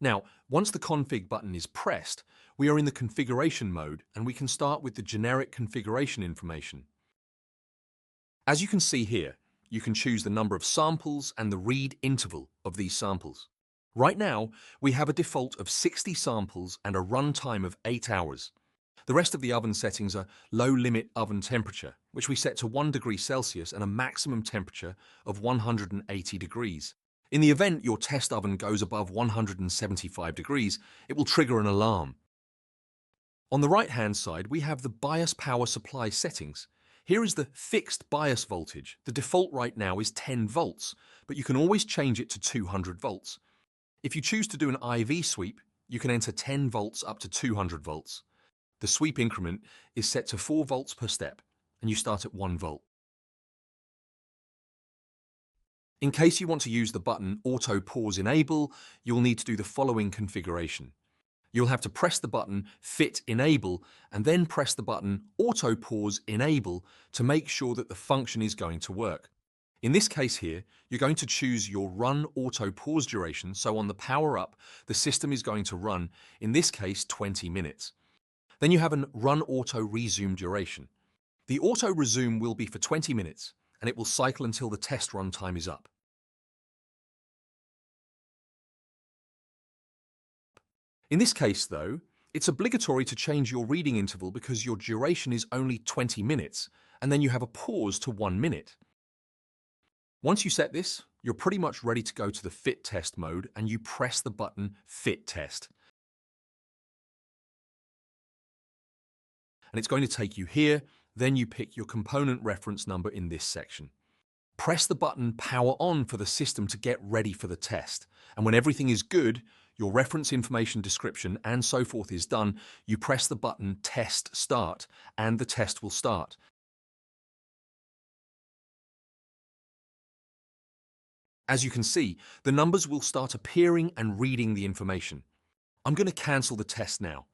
Now, once the config button is pressed, we are in the configuration mode and we can start with the generic configuration information. As you can see here, you can choose the number of samples and the read interval of these samples. Right now, we have a default of 60 samples and a runtime of 8 hours. The rest of the oven settings are low limit oven temperature, which we set to 1 degree Celsius and a maximum temperature of 180 degrees. In the event your test oven goes above 175 degrees, it will trigger an alarm. On the right-hand side, we have the bias power supply settings. Here is the fixed bias voltage. The default right now is 10 volts, but you can always change it to 200 volts. If you choose to do an IV sweep, you can enter 10 volts up to 200 volts. The sweep increment is set to 4 volts per step, and you start at 1 volt. In case you want to use the button Auto Pause Enable, you'll need to do the following configuration. You'll have to press the button Fit Enable and then press the button Auto Pause Enable to make sure that the function is going to work. In this case here, you're going to choose your Run Auto Pause duration, so on the power up, the system is going to run, in this case, 20 minutes. Then you have an Run Auto Resume duration. The auto resume will be for 20 minutes, and it will cycle until the test run time is up. In this case, though, it's obligatory to change your reading interval because your duration is only 20 minutes, and then you have a pause to 1 minute. Once you set this, you're pretty much ready to go to the Fit Test mode, and you press the button Fit Test. And it's going to take you here, then you pick your component reference number in this section. Press the button Power On for the system to get ready for the test. And when everything is good, your reference information description and so forth is done, you press the button Test Start, and the test will start. As you can see, the numbers will start appearing and reading the information. I'm going to cancel the test now.